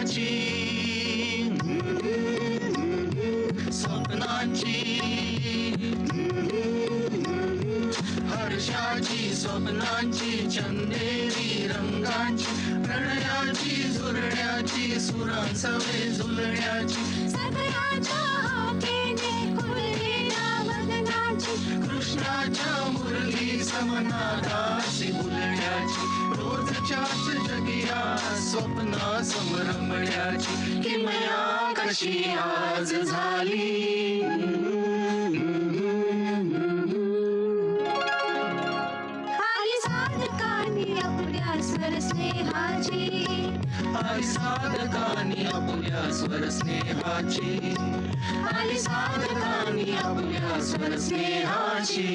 स्वप्नांची स्वप्नांची हर्षाची स्वप्नांची चंदेरी रंगाची प्रणयाची झुरण्याची सुरांसवे झुलण्याची सगळ्याच्या हाकेने खुललेल्या वदनाची कृष्णाच्या मुरली समनादासी बोलण्याची रोजच्याच जगिया स्वप्ना समरमण्याची किमया कशी आज झाली आली साधकानी आपुल्या स्वर स्नेहाची आली साधकानी आपुल्या स्वर स्नेहाची आली साधकानी आपुल्या स्वर स्नेहाची